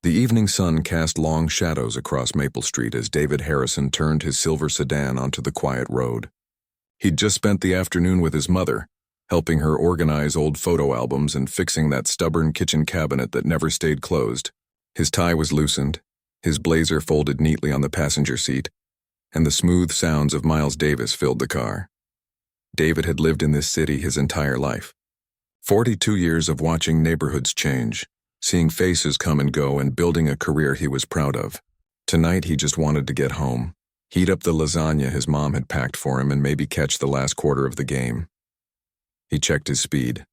The evening sun cast long shadows across Maple Street as David Harrison turned his silver sedan onto the quiet road. He'd just spent the afternoon with his mother, helping her organize old photo albums and fixing that stubborn kitchen cabinet that never stayed closed. His tie was loosened, his blazer folded neatly on the passenger seat, and the smooth sounds of Miles Davis filled the car. David had lived in this city his entire life. 42 years of watching neighborhoods change, seeing faces come and go, and building a career he was proud of. Tonight he just wanted to get home, heat up the lasagna his mom had packed for him, and maybe catch the last quarter of the game. He checked his speed.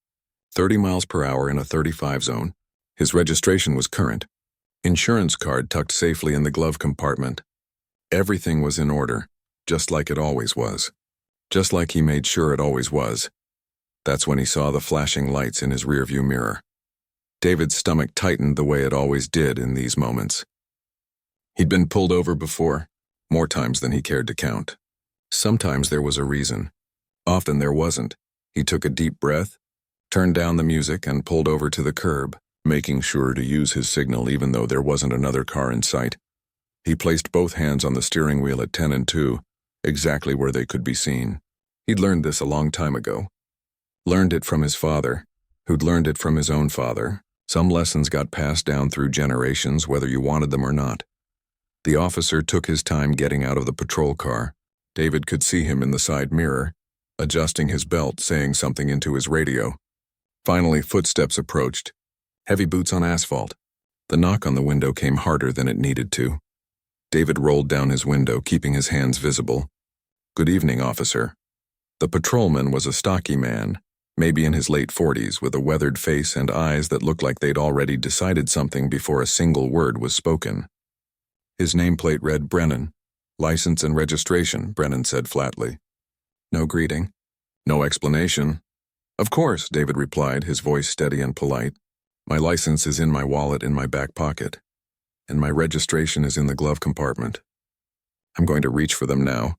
30 miles per hour in a 35 zone. His registration was current. Insurance card tucked safely in the glove compartment. Everything was in order, just like it always was. Just like he made sure it always was. That's when he saw the flashing lights in his rearview mirror. David's stomach tightened the way it always did in these moments. He'd been pulled over before, more times than he cared to count. Sometimes there was a reason. Often there wasn't. He took a deep breath, turned down the music, and pulled over to the curb, making sure to use his signal even though there wasn't another car in sight. He placed both hands on the steering wheel at 10 and 2, exactly where they could be seen. He'd learned this a long time ago. Learned it from his father, who'd learned it from his own father. Some lessons got passed down through generations, whether you wanted them or not. The officer took his time getting out of the patrol car. David could see him in the side mirror, adjusting his belt, saying something into his radio. Finally, footsteps approached. Heavy boots on asphalt. The knock on the window came harder than it needed to. David rolled down his window, keeping his hands visible. "Good evening, officer." The patrolman was a stocky man, maybe in his late 40s, with a weathered face and eyes that looked like they'd already decided something before a single word was spoken. His nameplate read Brennan. "License and registration," Brennan said flatly. No greeting. No explanation. "Of course," David replied, his voice steady and polite. "My license is in my wallet in my back pocket, and my registration is in the glove compartment. I'm going to reach for them now."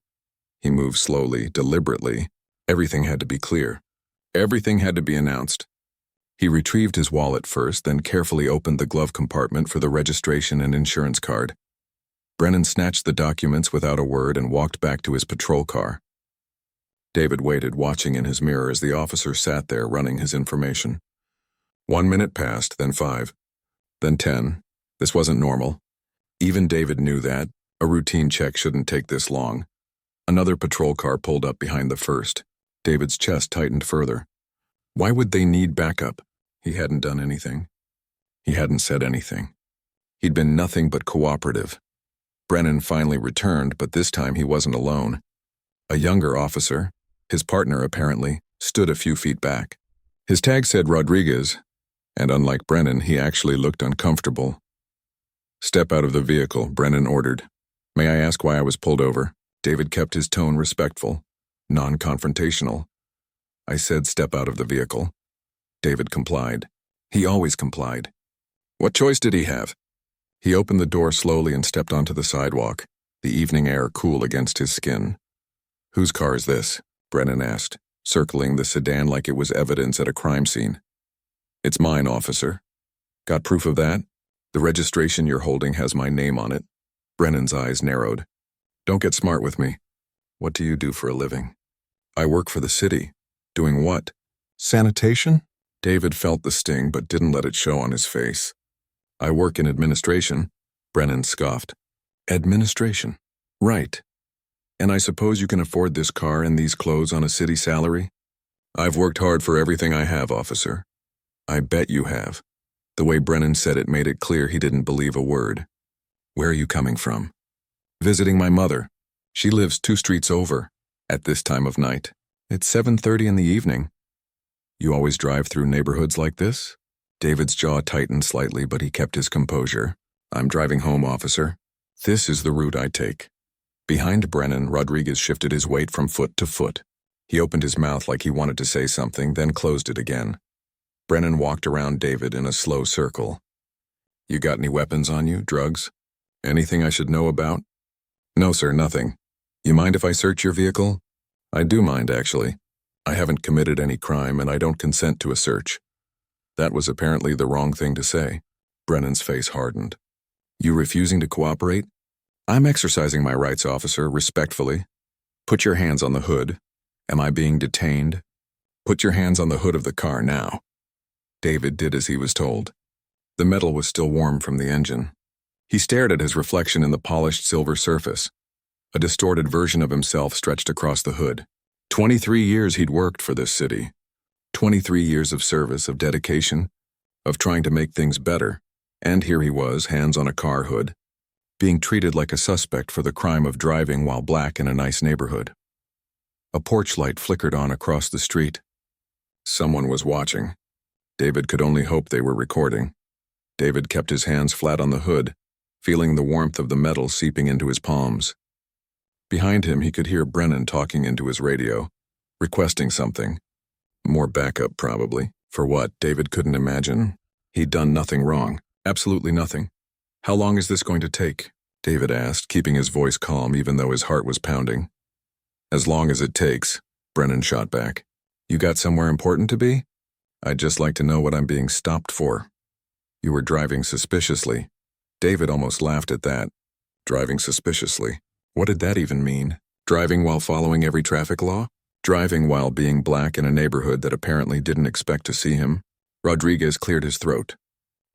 He moved slowly, deliberately. Everything had to be clear. Everything had to be announced. He retrieved his wallet first, then carefully opened the glove compartment for the registration and insurance card. Brennan snatched the documents without a word and walked back to his patrol car. David waited, watching in his mirror as the officer sat there running his information. 1 minute passed, then 5, then 10. This wasn't normal. Even David knew that. A routine check shouldn't take this long. Another patrol car pulled up behind the first. David's chest tightened further. Why would they need backup? He hadn't done anything. He hadn't said anything. He'd been nothing but cooperative. Brennan finally returned, but this time he wasn't alone. A younger officer, his partner apparently, stood a few feet back. His tag said Rodriguez, and unlike Brennan, he actually looked uncomfortable. "Step out of the vehicle," Brennan ordered. "May I ask why I was pulled over?" David kept his tone respectful, non-confrontational. "I said step out of the vehicle." David complied. He always complied. What choice did he have? He opened the door slowly and stepped onto the sidewalk, the evening air cool against his skin. "Whose car is this?" Brennan asked, circling the sedan like it was evidence at a crime scene. "It's mine, officer." "Got proof of that?" "The registration you're holding has my name on it." Brennan's eyes narrowed. "Don't get smart with me. What do you do for a living?" "I work for the city." "Doing what?" "Sanitation?" David felt the sting but didn't let it show on his face. "I work in administration," Brennan scoffed. "Administration? Right. And I suppose you can afford this car and these clothes on a city salary?" "I've worked hard for everything I have, officer." "I bet you have." The way Brennan said it made it clear he didn't believe a word. "Where are you coming from?" "Visiting my mother. She lives 2 streets over, at this time of night. It's 7:30 in the evening." "You always drive through neighborhoods like this?" David's jaw tightened slightly, but he kept his composure. "I'm driving home, officer. This is the route I take." Behind Brennan, Rodriguez shifted his weight from foot to foot. He opened his mouth like he wanted to say something, then closed it again. Brennan walked around David in a slow circle. "You got any weapons on you? Drugs? Anything I should know about?" "No, sir, nothing. You mind if I search your vehicle?" "I do mind, actually. I haven't committed any crime and I don't consent to a search." That was apparently the wrong thing to say. Brennan's face hardened. You refusing to cooperate? I'm exercising my rights, officer, respectfully. Put your hands on the hood. Am I being detained? Put your hands on the hood of the car now. David did as he was told. The metal was still warm from the engine. He stared at his reflection in the polished silver surface. A distorted version of himself stretched across the hood. 23 years he'd worked for this city. 23 years of service, of dedication, of trying to make things better. And here he was, hands on a car hood, being treated like a suspect for the crime of driving while black in a nice neighborhood. A porch light flickered on across the street. Someone was watching. David could only hope they were recording. David kept his hands flat on the hood, feeling the warmth of the metal seeping into his palms. Behind him, he could hear Brennan talking into his radio, requesting something. More backup, probably. For what? David couldn't imagine. He'd done nothing wrong. Absolutely nothing. How long is this going to take? David asked, keeping his voice calm even though his heart was pounding. As long as it takes, Brennan shot back. You got somewhere important to be? I'd just like to know what I'm being stopped for. You were driving suspiciously. David almost laughed at that. Driving suspiciously. What did that even mean? Driving while following every traffic law? Driving while being black in a neighborhood that apparently didn't expect to see him? Rodriguez cleared his throat.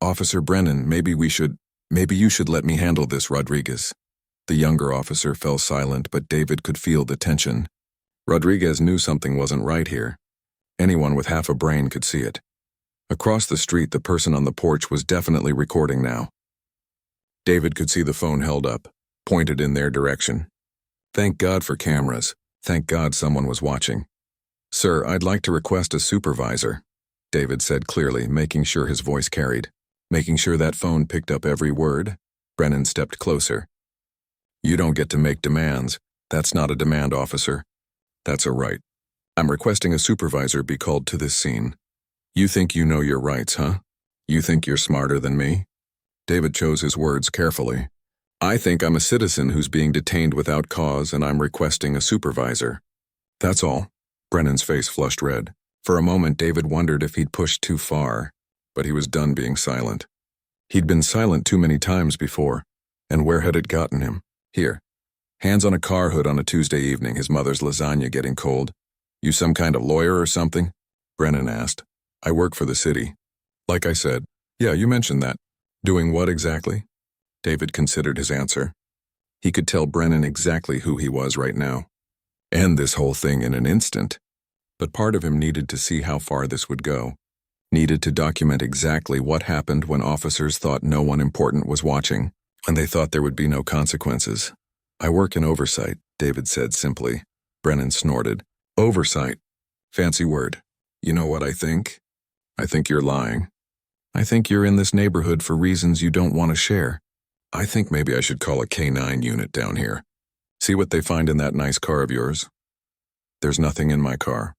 Officer Brennan, maybe you should let me handle this, Rodriguez. The younger officer fell silent, but David could feel the tension. Rodriguez knew something wasn't right here. Anyone with half a brain could see it. Across the street, the person on the porch was definitely recording now. David could see the phone held up, pointed in their direction. Thank God for cameras. Thank God someone was watching. Sir, I'd like to request a supervisor, David said clearly, making sure his voice carried. Making sure that phone picked up every word. Brennan stepped closer. You don't get to make demands. That's not a demand, officer. That's a right. I'm requesting a supervisor be called to this scene. You think you know your rights, huh? You think you're smarter than me? David chose his words carefully. I think I'm a citizen who's being detained without cause and I'm requesting a supervisor. That's all. Brennan's face flushed red. For a moment, David wondered if he'd pushed too far, but he was done being silent. He'd been silent too many times before, and where had it gotten him? Here. Hands on a car hood on a Tuesday evening, his mother's lasagna getting cold. You some kind of lawyer or something? Brennan asked. I work for the city. Like I said. Yeah, you mentioned that. Doing what exactly? David considered his answer. He could tell Brennan exactly who he was right now. End this whole thing in an instant. But part of him needed to see how far this would go. Needed to document exactly what happened when officers thought no one important was watching, and they thought there would be no consequences. I work in oversight, David said simply. Brennan snorted. Oversight. Fancy word. You know what I think? I think you're lying. I think you're in this neighborhood for reasons you don't want to share. I think maybe I should call a K9 unit down here. See what they find in that nice car of yours. There's nothing in my car.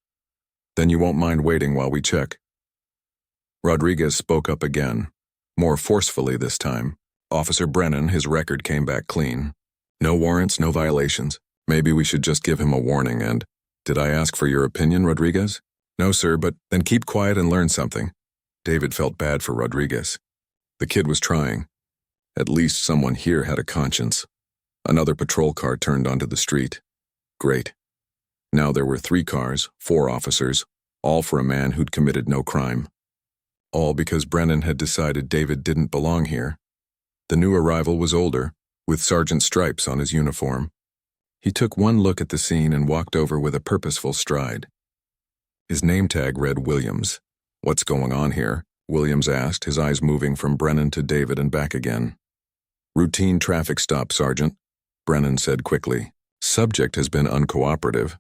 Then you won't mind waiting while we check. Rodriguez spoke up again, more forcefully this time. Officer Brennan, his record came back clean. No warrants, no violations. Maybe we should just give him a warning and... Did I ask for your opinion, Rodriguez? No, sir, but then keep quiet and learn something. David felt bad for Rodriguez. The kid was trying. At least someone here had a conscience. Another patrol car turned onto the street. Great. Now there were 3 cars, 4 officers, all for a man who'd committed no crime. All because Brennan had decided David didn't belong here. The new arrival was older, with sergeant stripes on his uniform. He took one look at the scene and walked over with a purposeful stride. His name tag read Williams. What's going on here? Williams asked, his eyes moving from Brennan to David and back again. Routine traffic stop, Sergeant, Brennan said quickly. Subject has been uncooperative.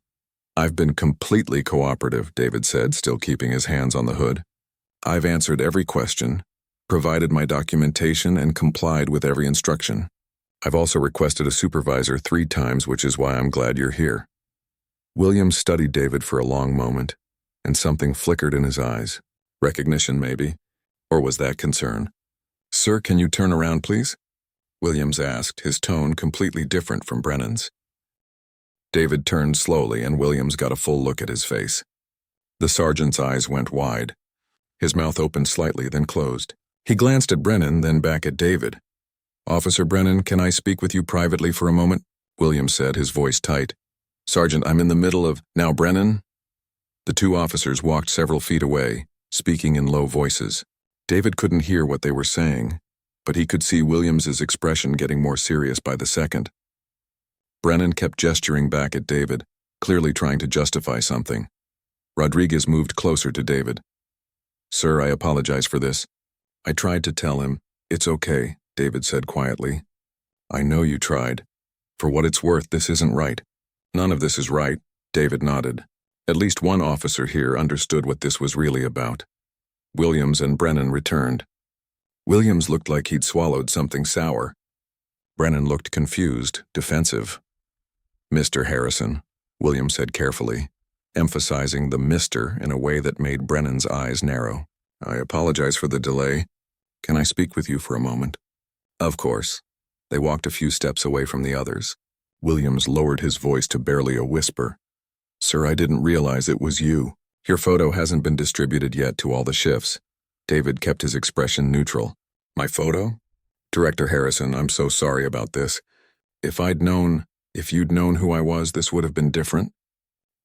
I've been completely cooperative, David said, still keeping his hands on the hood. I've answered every question, provided my documentation, and complied with every instruction. I've also requested a supervisor 3 times, which is why I'm glad you're here. Williams studied David for a long moment, and something flickered in his eyes. Recognition, maybe? Or was that concern? Sir, can you turn around, please? Williams asked, his tone completely different from Brennan's. David turned slowly, and Williams got a full look at his face. The sergeant's eyes went wide. His mouth opened slightly, then closed. He glanced at Brennan, then back at David. "Officer Brennan, can I speak with you privately for a moment?" Williams said, his voice tight. "Sergeant, I'm in the middle of—" "Now, Brennan." The two officers walked several feet away, speaking in low voices. David couldn't hear what they were saying, but he could see Williams's expression getting more serious by the second. Brennan kept gesturing back at David, clearly trying to justify something. Rodriguez moved closer to David. "Sir, I apologize for this. I tried to tell him." "It's okay," David said quietly. "I know you tried. For what it's worth, this isn't right." "None of this is right," David nodded. At least one officer here understood what this was really about. Williams and Brennan returned. Williams looked like he'd swallowed something sour. Brennan looked confused, defensive. "Mr. Harrison," Williams said carefully, emphasizing the "Mr." in a way that made Brennan's eyes narrow. "I apologize for the delay. Can I speak with you for a moment?" "Of course." They walked a few steps away from the others. Williams lowered his voice to barely a whisper. "Sir, I didn't realize it was you. Your photo hasn't been distributed yet to all the shifts." David kept his expression neutral. "My photo? Director Harrison, I'm so sorry about this. If you'd known who I was, this would have been different."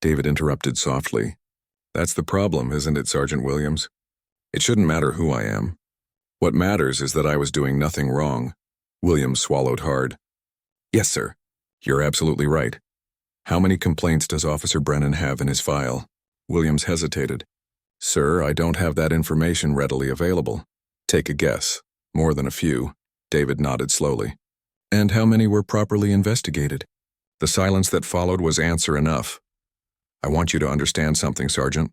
David interrupted softly. "That's the problem, isn't it, Sergeant Williams? It shouldn't matter who I am. What matters is that I was doing nothing wrong." Williams swallowed hard. "Yes, sir. You're absolutely right. How many complaints does Officer Brennan have in his file?" Williams hesitated. "Sir, I don't have that information readily available." "Take a guess." "More than a few." David nodded slowly. "And how many were properly investigated?" The silence that followed was answer enough. "I want you to understand something, Sergeant,"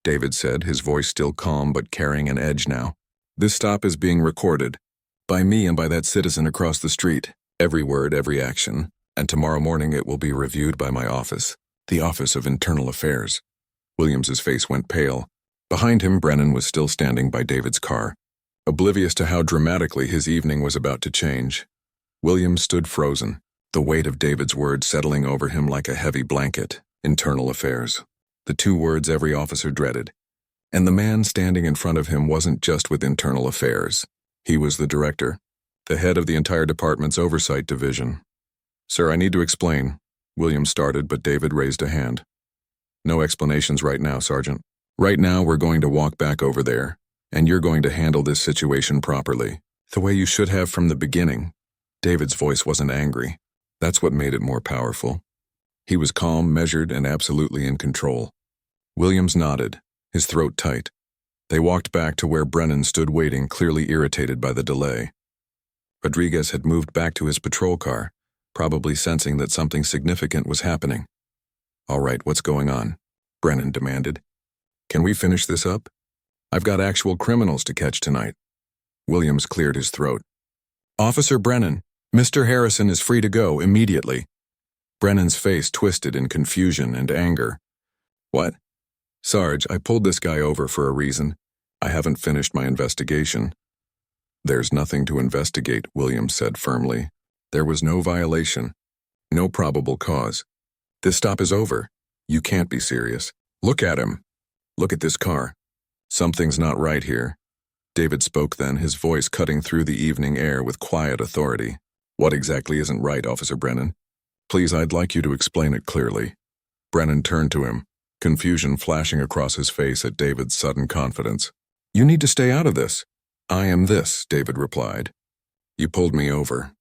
David said, his voice still calm but carrying an edge now. "This stop is being recorded. By me and by that citizen across the street. Every word, every action. And tomorrow morning it will be reviewed by my office. The Office of Internal Affairs." Williams's face went pale. Behind him, Brennan was still standing by David's car, oblivious to how dramatically his evening was about to change. Williams stood frozen, the weight of David's words settling over him like a heavy blanket. Internal Affairs. The two words every officer dreaded. And the man standing in front of him wasn't just with Internal Affairs. He was the director, the head of the entire department's oversight division. "Sir, I need to explain." Williams started, but David raised a hand. "No explanations right now, Sergeant. Right now we're going to walk back over there, and you're going to handle this situation properly, the way you should have from the beginning." David's voice wasn't angry. That's what made it more powerful. He was calm, measured, and absolutely in control. Williams nodded, his throat tight. They walked back to where Brennan stood waiting, clearly irritated by the delay. Rodriguez had moved back to his patrol car, probably sensing that something significant was happening. "All right, what's going on?" Brennan demanded. "Can we finish this up? I've got actual criminals to catch tonight." Williams cleared his throat. "Officer Brennan, Mr. Harrison is free to go immediately." Brennan's face twisted in confusion and anger. "What?" "Sarge, I pulled this guy over for a reason. I haven't finished my investigation." "There's nothing to investigate," Williams said firmly. "There was no violation, no probable cause. This stop is over. You can't be serious. Look at him. Look at this car. Something's not right here." David spoke then, his voice cutting through the evening air with quiet authority. "What exactly isn't right, Officer Brennan? Please, I'd like you to explain it clearly." Brennan turned to him, confusion flashing across his face at David's sudden confidence. "You need to stay out of this." "I am this," David replied. "You pulled me over.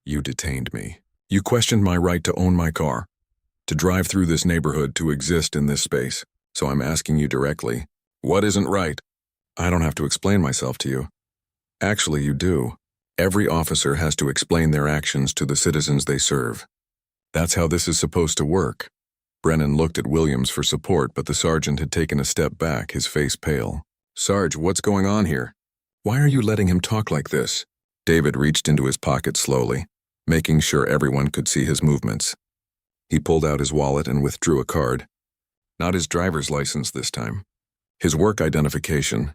You detained me. You questioned my right to own my car, to drive through this neighborhood, to exist in this space. So I'm asking you directly, what isn't right?" "I don't have to explain myself to you." "Actually, you do. Every officer has to explain their actions to the citizens they serve. That's how this is supposed to work." Brennan looked at Williams for support, but the sergeant had taken a step back, his face pale. "Sarge, what's going on here? Why are you letting him talk like this?" David reached into his pocket slowly, making sure everyone could see his movements. He pulled out his wallet and withdrew a card. Not his driver's license this time. His work identification.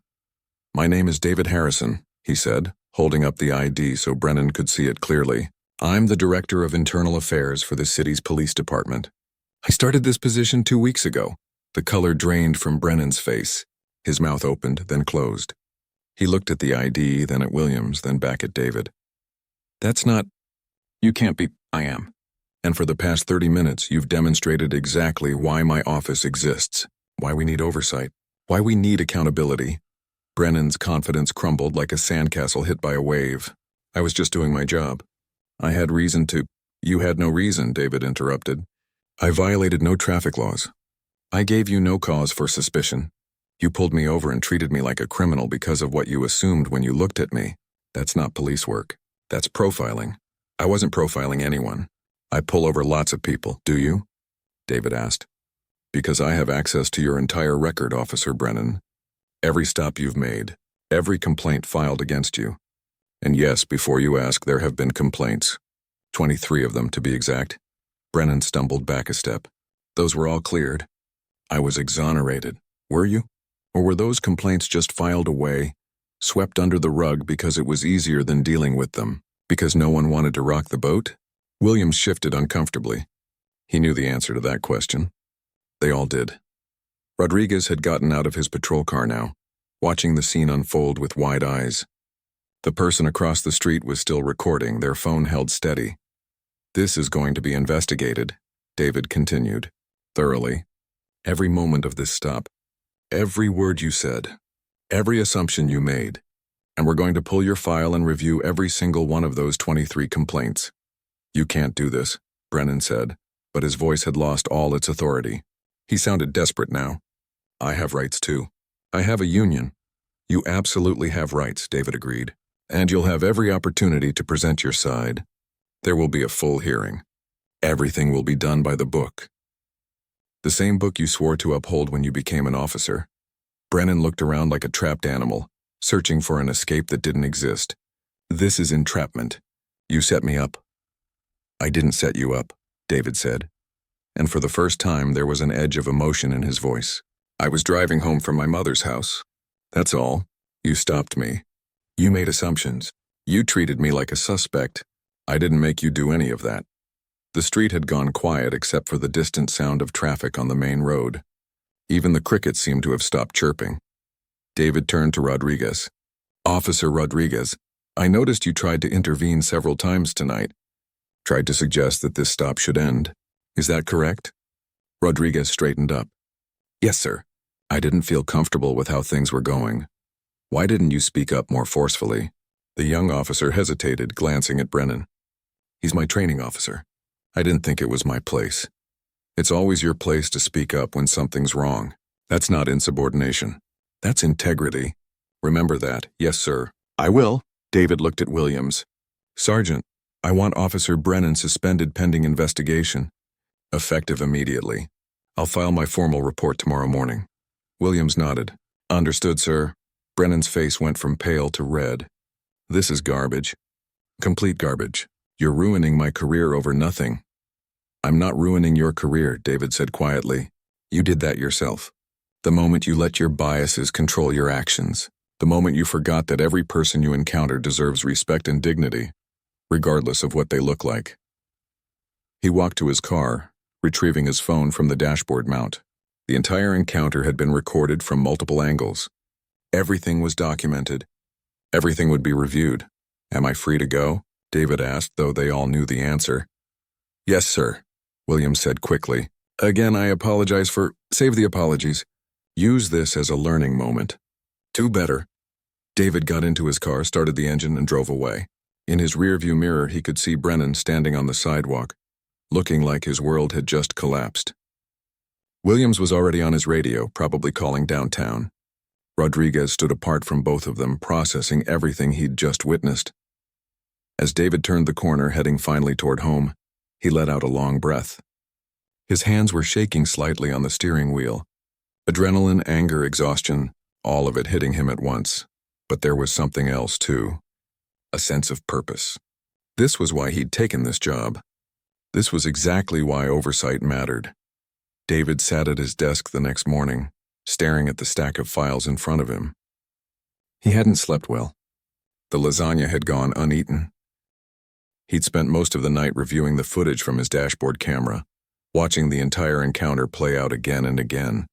"My name is David Harrison," he said, holding up the ID so Brennan could see it clearly. "I'm the Director of Internal Affairs for the city's police department. I started this position 2 weeks ago." The color drained from Brennan's face. His mouth opened, then closed. He looked at the ID, then at Williams, then back at David. That's not... You can't be... I am. And for the past 30 minutes, you've demonstrated exactly why my office exists, why we need oversight, why we need accountability. Brennan's confidence crumbled like a sandcastle hit by a wave. I was just doing my job. I had reason to... You had no reason, David interrupted. I violated no traffic laws. I gave you no cause for suspicion. You pulled me over and treated me like a criminal because of what you assumed when you looked at me. That's not police work. That's profiling. I wasn't profiling anyone. I pull over lots of people. Do you? David asked. Because I have access to your entire record, Officer Brennan. Every stop you've made, every complaint filed against you. And yes, before you ask, there have been complaints. 23 of them, to be exact. Brennan stumbled back a step. Those were all cleared. I was exonerated. Were you? Or were those complaints just filed away, swept under the rug because it was easier than dealing with them, because no one wanted to rock the boat? Williams shifted uncomfortably. He knew the answer to that question. They all did. Rodriguez had gotten out of his patrol car now, watching the scene unfold with wide eyes. The person across the street was still recording, their phone held steady. This is going to be investigated, David continued, thoroughly. Every moment of this stop, every word you said, every assumption you made, and we're going to pull your file and review every single one of those 23 complaints. You can't do this, Brennan said, but his voice had lost all its authority. He sounded desperate now. I have rights too. I have a union. You absolutely have rights, David agreed, and you'll have every opportunity to present your side. There will be a full hearing. Everything will be done by the book. The same book you swore to uphold when you became an officer. Brennan looked around like a trapped animal, searching for an escape that didn't exist. This is entrapment. You set me up. I didn't set you up, David said. And for the first time, there was an edge of emotion in his voice. I was driving home from my mother's house. That's all. You stopped me. You made assumptions. You treated me like a suspect. I didn't make you do any of that. The street had gone quiet except for the distant sound of traffic on the main road. Even the crickets seemed to have stopped chirping. David turned to Rodriguez. Officer Rodriguez, I noticed you tried to intervene several times tonight. Tried to suggest that this stop should end. Is that correct? Rodriguez straightened up. Yes, sir. I didn't feel comfortable with how things were going. Why didn't you speak up more forcefully? The young officer hesitated, glancing at Brennan. He's my training officer. I didn't think it was my place. It's always your place to speak up when something's wrong. That's not insubordination. That's integrity. Remember that. Yes, sir. I will. David looked at Williams. Sergeant, I want Officer Brennan suspended pending investigation. Effective immediately. I'll file my formal report tomorrow morning. Williams nodded. Understood, sir. Brennan's face went from pale to red. This is garbage. Complete garbage. You're ruining my career over nothing. I'm not ruining your career, David said quietly. You did that yourself. The moment you let your biases control your actions. The moment you forgot that every person you encounter deserves respect and dignity, regardless of what they look like. He walked to his car, retrieving his phone from the dashboard mount. The entire encounter had been recorded from multiple angles. Everything was documented. Everything would be reviewed. Am I free to go? David asked, though they all knew the answer. Yes, sir, Williams said quickly. Again, I apologize for... Save the apologies. Use this as a learning moment. Do better. David got into his car, started the engine, and drove away. In his rearview mirror, he could see Brennan standing on the sidewalk, looking like his world had just collapsed. Williams was already on his radio, probably calling downtown. Rodriguez stood apart from both of them, processing everything he'd just witnessed. As David turned the corner, heading finally toward home, he let out a long breath. His hands were shaking slightly on the steering wheel. Adrenaline, anger, exhaustion, all of it hitting him at once. But there was something else, too. A sense of purpose. This was why he'd taken this job. This was exactly why oversight mattered. David sat at his desk the next morning, staring at the stack of files in front of him. He hadn't slept well. The lasagna had gone uneaten. He'd spent most of the night reviewing the footage from his dashboard camera, watching the entire encounter play out again and again.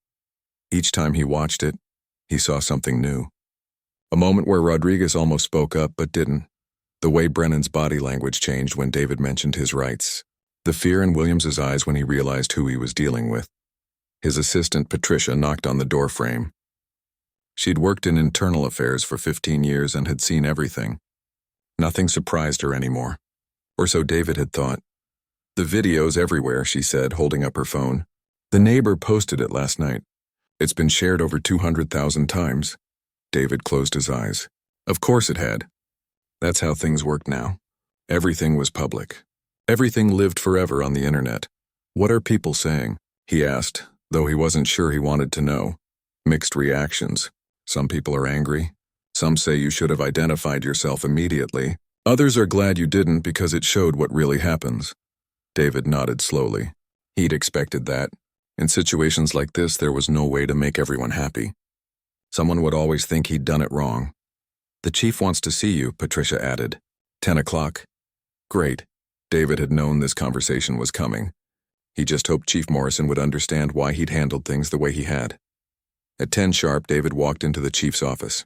Each time he watched it, he saw something new. A moment where Rodriguez almost spoke up but didn't. The way Brennan's body language changed when David mentioned his rights. The fear in Williams's eyes when he realized who he was dealing with. His assistant, Patricia, knocked on the door frame. She'd worked in internal affairs for 15 years and had seen everything. Nothing surprised her anymore. Or so David had thought. The video's everywhere, she said, holding up her phone. The neighbor posted it last night. It's been shared over 200,000 times. David closed his eyes. Of course it had. That's how things work now. Everything was public. Everything lived forever on the internet. What are people saying? He asked, though he wasn't sure he wanted to know. Mixed reactions. Some people are angry. Some say you should have identified yourself immediately. Others are glad you didn't because it showed what really happens. David nodded slowly. He'd expected that. In situations like this, there was no way to make everyone happy. Someone would always think he'd done it wrong. The chief wants to see you, Patricia added. 10 o'clock. Great. David had known this conversation was coming. He just hoped Chief Morrison would understand why he'd handled things the way he had. At 10 sharp, David walked into the chief's office.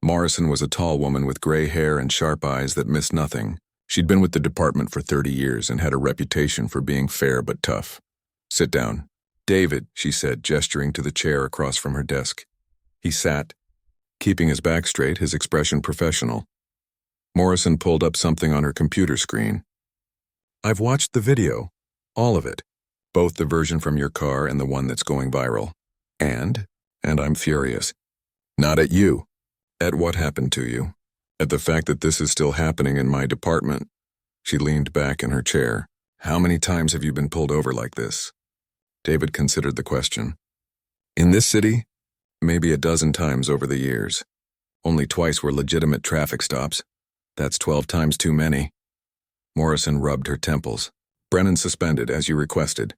Morrison was a tall woman with gray hair and sharp eyes that missed nothing. She'd been with the department for 30 years and had a reputation for being fair but tough. Sit down. David, she said, gesturing to the chair across from her desk. He sat, keeping his back straight, his expression professional. Morrison pulled up something on her computer screen. I've watched the video. All of it. Both the version from your car and the one that's going viral. And I'm furious. Not at you. At what happened to you. At the fact that this is still happening in my department. She leaned back in her chair. How many times have you been pulled over like this? David considered the question. In this city? Maybe a dozen times over the years. Only twice were legitimate traffic stops. That's 12 times too many. Morrison rubbed her temples. Brennan suspended, as you requested.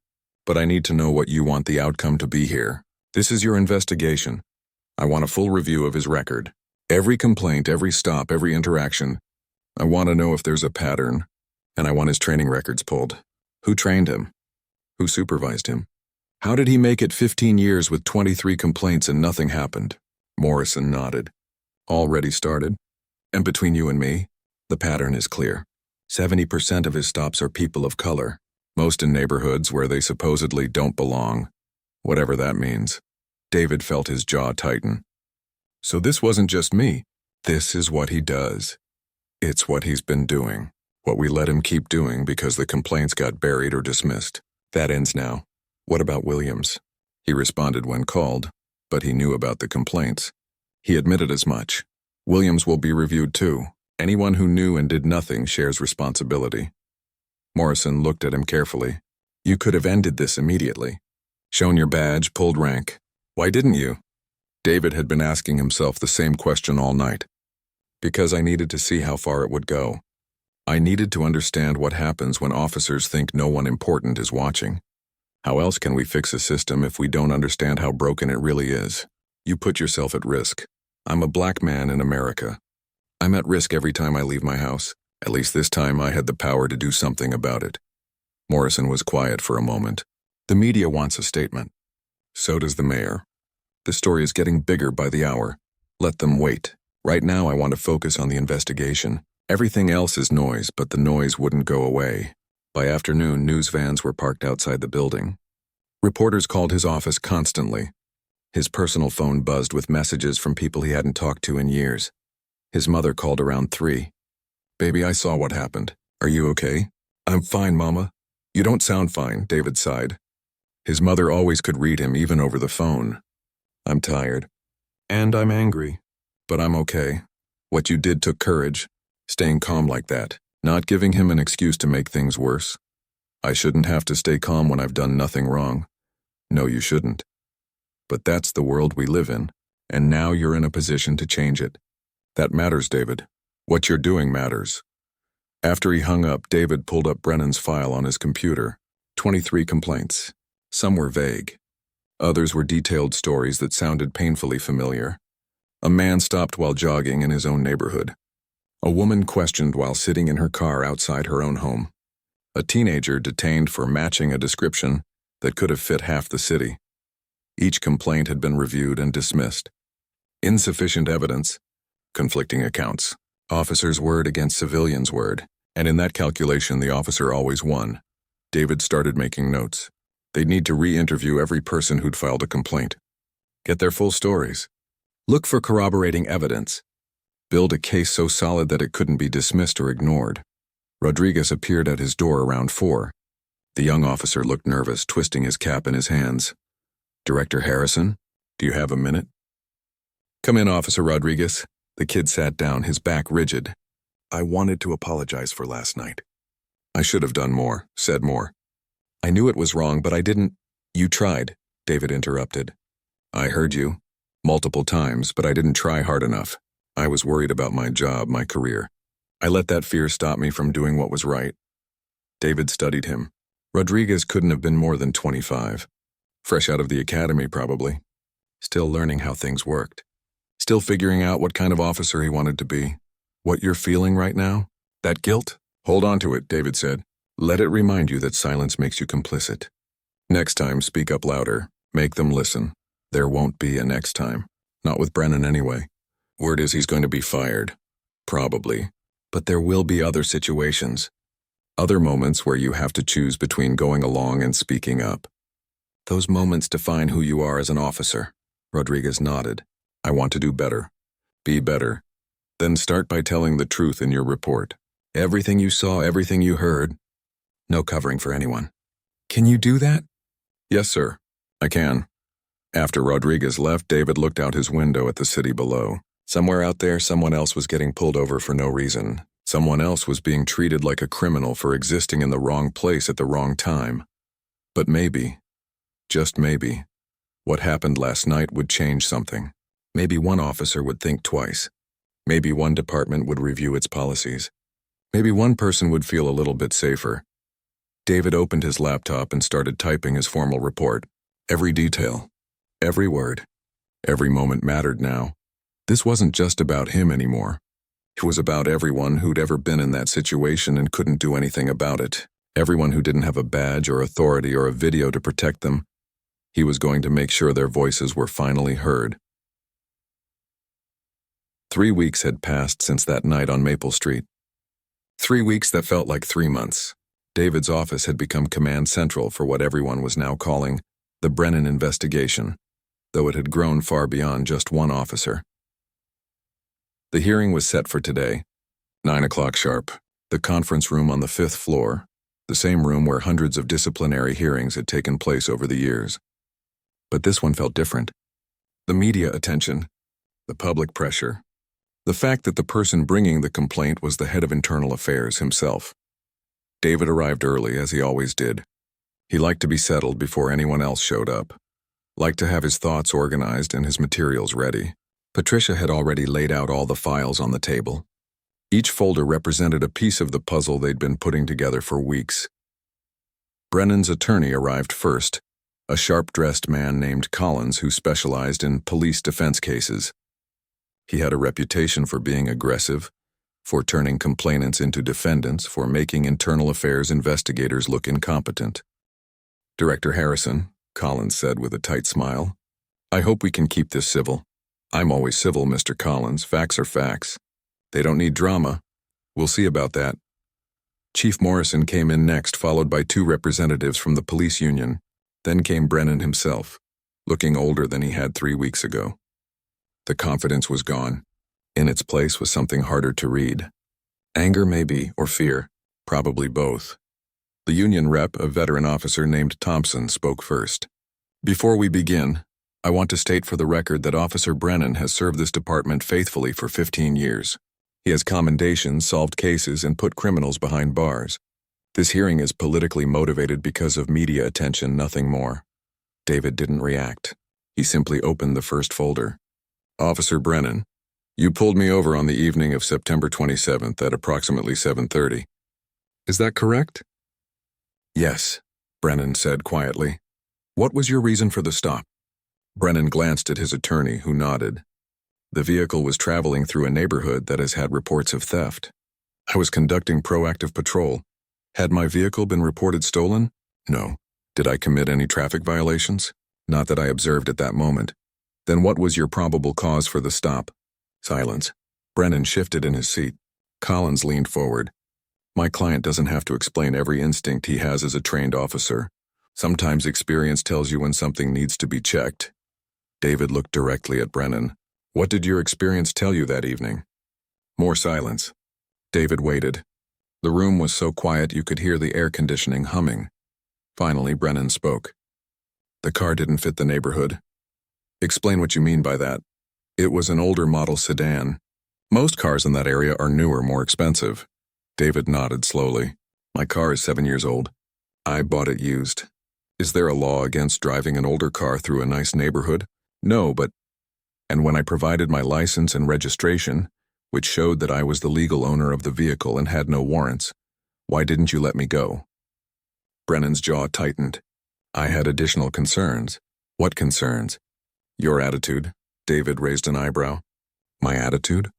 But I need to know what you want the outcome to be here. This is your investigation. I want a full review of his record. Every complaint, every stop, every interaction. I want to know if there's a pattern. And I want his training records pulled. Who trained him? Who supervised him? How did he make it 15 years with 23 complaints and nothing happened? Morrison nodded. Already started. And between you and me, the pattern is clear. 70% of his stops are people of color, most in neighborhoods where they supposedly don't belong. Whatever that means. David felt his jaw tighten. So this wasn't just me. This is what he does. It's what he's been doing. What we let him keep doing because the complaints got buried or dismissed. That ends now. What about Williams? He responded when called, but he knew about the complaints. He admitted as much. Williams will be reviewed too. Anyone who knew and did nothing shares responsibility. Morrison looked at him carefully. You could have ended this immediately. Shown your badge, pulled rank. Why didn't you? David had been asking himself the same question all night. Because I needed to see how far it would go. I needed to understand what happens when officers think no one important is watching. How else can we fix a system if we don't understand how broken it really is? You put yourself at risk. I'm a black man in America. I'm at risk every time I leave my house. At least this time I had the power to do something about it. Morrison was quiet for a moment. The media wants a statement. So does the mayor. The story is getting bigger by the hour. Let them wait. Right now I want to focus on the investigation. Everything else is noise, but the noise wouldn't go away. By afternoon, news vans were parked outside the building. Reporters called his office constantly. His personal phone buzzed with messages from people he hadn't talked to in years. His mother called around 3. Baby, I saw what happened. Are you okay? I'm fine, Mama. You don't sound fine, David sighed. His mother always could read him, even over the phone. I'm tired. And I'm angry. But I'm okay. What you did took courage. Staying calm like that. Not giving him an excuse to make things worse. I shouldn't have to stay calm when I've done nothing wrong. No, you shouldn't. But that's the world we live in, and now you're in a position to change it. That matters, David. What you're doing matters. After he hung up, David pulled up Brennan's file on his computer. 23 complaints. Some were vague. Others were detailed stories that sounded painfully familiar. A man stopped while jogging in his own neighborhood. A woman questioned while sitting in her car outside her own home. A teenager detained for matching a description that could have fit half the city. Each complaint had been reviewed and dismissed. Insufficient evidence, Conflicting accounts. Officer's word against civilian's word, and in that calculation the officer always won. David started making notes. They'd need to re-interview every person who'd filed a complaint. Get their full stories. Look for corroborating evidence. Build a case so solid that it couldn't be dismissed or ignored. Rodriguez appeared at his door around 4. The young officer looked nervous, twisting his cap in his hands. Director Harrison, do you have a minute? Come in, Officer Rodriguez. The kid sat down, his back rigid. I wanted to apologize for last night. I should have done more, said more. I knew it was wrong, but I didn't. You tried, David interrupted. I heard you. Multiple times, but I didn't try hard enough. I was worried about my job, my career. I let that fear stop me from doing what was right. David studied him. Rodriguez couldn't have been more than 25. Fresh out of the academy, probably. Still learning how things worked. Still figuring out what kind of officer he wanted to be. What you're feeling right now? That guilt? Hold on to it, David said. Let it remind you that silence makes you complicit. Next time, speak up louder. Make them listen. There won't be a next time. Not with Brennan anyway. Word is he's going to be fired. Probably. But there will be other situations. Other moments where you have to choose between going along and speaking up. Those moments define who you are as an officer. Rodriguez nodded. I want to do better. Be better. Then start by telling the truth in your report. Everything you saw, everything you heard. No covering for anyone. Can you do that? Yes, sir. I can. After Rodriguez left, David looked out his window at the city below. Somewhere out there, someone else was getting pulled over for no reason. Someone else was being treated like a criminal for existing in the wrong place at the wrong time. But maybe, just maybe, what happened last night would change something. Maybe one officer would think twice. Maybe one department would review its policies. Maybe one person would feel a little bit safer. David opened his laptop and started typing his formal report. Every detail, every word, every moment mattered now. This wasn't just about him anymore. It was about everyone who'd ever been in that situation and couldn't do anything about it. Everyone who didn't have a badge or authority or a video to protect them. He was going to make sure their voices were finally heard. 3 weeks had passed since that night on Maple Street. 3 weeks that felt like 3 months. David's office had become command central for what everyone was now calling the Brennan investigation, though it had grown far beyond just one officer. The hearing was set for today, 9 o'clock sharp, the conference room on the 5th floor, the same room where hundreds of disciplinary hearings had taken place over the years. But this one felt different. The media attention, the public pressure, the fact that the person bringing the complaint was the head of internal affairs himself. David arrived early, as he always did. He liked to be settled before anyone else showed up, liked to have his thoughts organized and his materials ready. Patricia had already laid out all the files on the table. Each folder represented a piece of the puzzle they'd been putting together for weeks. Brennan's attorney arrived first, a sharp-dressed man named Collins who specialized in police defense cases. He had a reputation for being aggressive, for turning complainants into defendants, for making internal affairs investigators look incompetent. Director Harrison, Collins said with a tight smile, I hope we can keep this civil. I'm always civil, Mr. Collins. Facts are facts. They don't need drama. We'll see about that. Chief Morrison came in next, followed by 2 representatives from the police union. Then came Brennan himself, looking older than he had 3 weeks ago. The confidence was gone. In its place was something harder to read. Anger maybe, or fear, probably both. The union rep, a veteran officer named Thompson, spoke first. Before we begin, I want to state for the record that Officer Brennan has served this department faithfully for 15 years. He has commendations, solved cases, and put criminals behind bars. This hearing is politically motivated because of media attention, nothing more. David didn't react. He simply opened the first folder. Officer Brennan, you pulled me over on the evening of September 27th at approximately 7:30. Is that correct? Yes, Brennan said quietly. What was your reason for the stop? Brennan glanced at his attorney, who nodded. The vehicle was traveling through a neighborhood that has had reports of theft. I was conducting proactive patrol. Had my vehicle been reported stolen? No. Did I commit any traffic violations? Not that I observed at that moment. Then what was your probable cause for the stop? Silence. Brennan shifted in his seat. Collins leaned forward. My client doesn't have to explain every instinct he has as a trained officer. Sometimes experience tells you when something needs to be checked. David looked directly at Brennan. What did your experience tell you that evening? More silence. David waited. The room was so quiet you could hear the air conditioning humming. Finally, Brennan spoke. The car didn't fit the neighborhood. Explain what you mean by that. It was an older model sedan. Most cars in that area are newer, more expensive. David nodded slowly. My car is 7 years old. I bought it used. Is there a law against driving an older car through a nice neighborhood? No, but... And when I provided my license and registration, which showed that I was the legal owner of the vehicle and had no warrants, why didn't you let me go? Brennan's jaw tightened. I had additional concerns. What concerns? Your attitude. David raised an eyebrow. My attitude?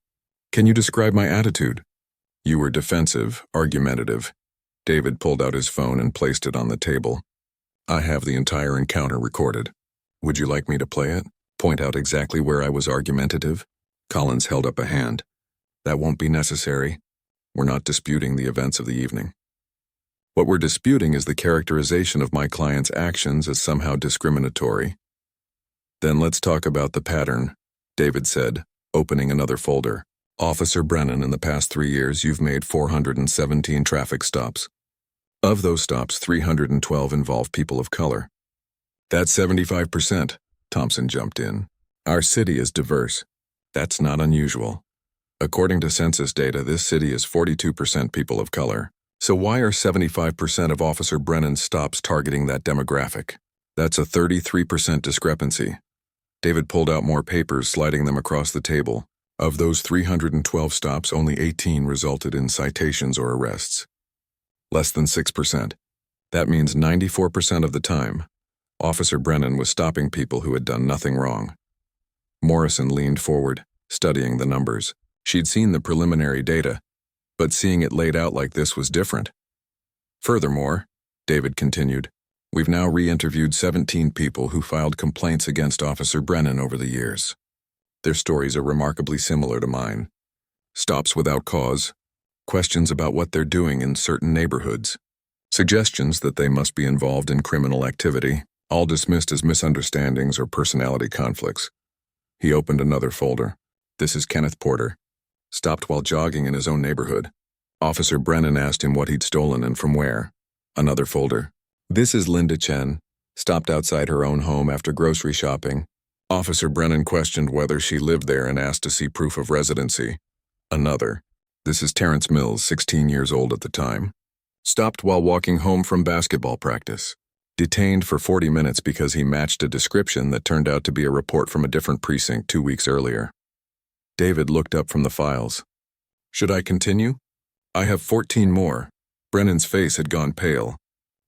Can you describe my attitude? You were defensive, argumentative. David pulled out his phone and placed it on the table. I have the entire encounter recorded. Would you like me to play it? Point out exactly where I was argumentative? Collins held up a hand. That won't be necessary. We're not disputing the events of the evening. What we're disputing is the characterization of my client's actions as somehow discriminatory. Then let's talk about the pattern, David said, opening another folder. Officer Brennan, in the past 3 years, you've made 417 traffic stops. Of those stops, 312 involve people of color. That's 75%, Thompson jumped in. Our city is diverse. That's not unusual. According to census data, this city is 42% people of color. So why are 75% of Officer Brennan's stops targeting that demographic? That's a 33% discrepancy. David pulled out more papers, sliding them across the table. Of those 312 stops, only 18 resulted in citations or arrests. Less than 6%. That means 94% of the time, Officer Brennan was stopping people who had done nothing wrong. Morrison leaned forward, studying the numbers. She'd seen the preliminary data, but seeing it laid out like this was different. Furthermore, David continued, we've now re-interviewed 17 people who filed complaints against Officer Brennan over the years. Their stories are remarkably similar to mine. Stops without cause, questions about what they're doing in certain neighborhoods, suggestions that they must be involved in criminal activity, all dismissed as misunderstandings or personality conflicts. He opened another folder. This is Kenneth Porter. Stopped while jogging in his own neighborhood. Officer Brennan asked him what he'd stolen and from where. Another folder. This is Linda Chen. Stopped outside her own home after grocery shopping. Officer Brennan questioned whether she lived there and asked to see proof of residency. Another. This is Terrence Mills, 16 years old at the time. Stopped while walking home from basketball practice. Detained for 40 minutes because he matched a description that turned out to be a report from a different precinct 2 weeks earlier. David looked up from the files. Should I continue? I have 14 more. Brennan's face had gone pale.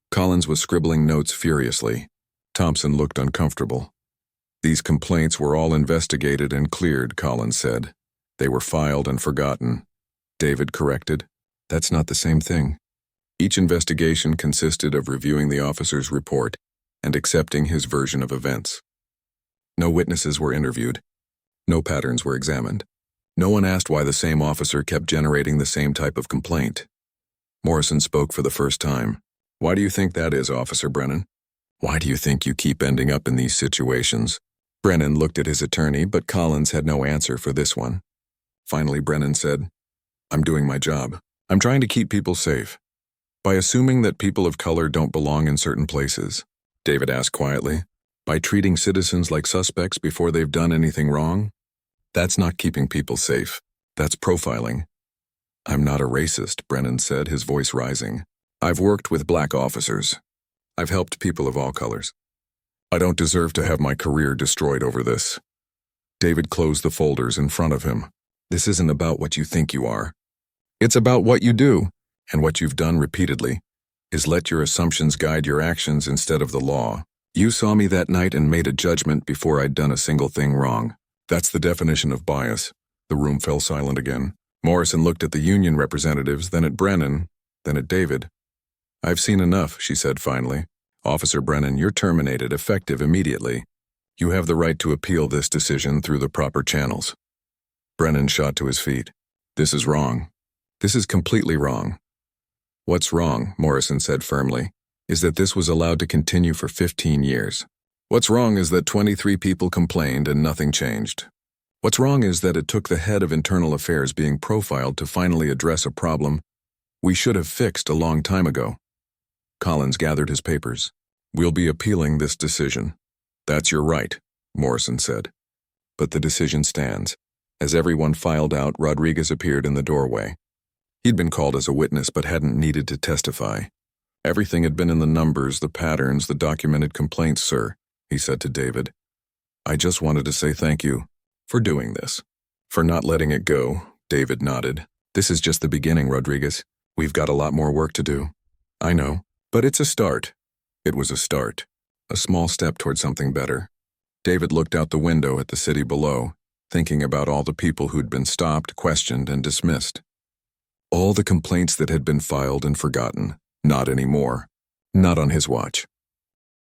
Collins was scribbling notes furiously. Thompson looked uncomfortable. These complaints were all investigated and cleared, Collins said. They were filed and forgotten. David corrected. That's not the same thing. Each investigation consisted of reviewing the officer's report and accepting his version of events. No witnesses were interviewed. No patterns were examined. No one asked why the same officer kept generating the same type of complaint. Morrison spoke for the first time. Why do you think that is, Officer Brennan? Why do you think you keep ending up in these situations? Brennan looked at his attorney, but Collins had no answer for this one. Finally, Brennan said, I'm doing my job. I'm trying to keep people safe. By assuming that people of color don't belong in certain places, David asked quietly, by treating citizens like suspects before they've done anything wrong? That's not keeping people safe. That's profiling. I'm not a racist, Brennan said, his voice rising. I've worked with black officers. I've helped people of all colors. I don't deserve to have my career destroyed over this. David closed the folders in front of him. This isn't about what you think you are. It's about what you do, and what you've done repeatedly is let your assumptions guide your actions instead of the law. You saw me that night and made a judgment before I'd done a single thing wrong. That's the definition of bias. The room fell silent again. Morrison looked at the union representatives, then at Brennan, then at David. I've seen enough, she said finally. Officer Brennan, you're terminated, effective immediately. You have the right to appeal this decision through the proper channels. Brennan shot to his feet. This is wrong. This is completely wrong. What's wrong, Morrison said firmly, is that this was allowed to continue for 15 years. What's wrong is that 23 people complained and nothing changed. What's wrong is that it took the head of internal affairs being profiled to finally address a problem we should have fixed a long time ago. Collins gathered his papers. We'll be appealing this decision. That's your right, Morrison said. But the decision stands. As everyone filed out, Rodriguez appeared in the doorway. He'd been called as a witness but hadn't needed to testify. Everything had been in the numbers, the patterns, the documented complaints, sir, he said to David. I just wanted to say thank you for doing this. For not letting it go, David nodded. This is just the beginning, Rodriguez. We've got a lot more work to do. I know, but it's a start. It was a start. A small step toward something better. David looked out the window at the city below, thinking about all the people who'd been stopped, questioned, and dismissed. All the complaints that had been filed and forgotten. Not anymore. Not on his watch.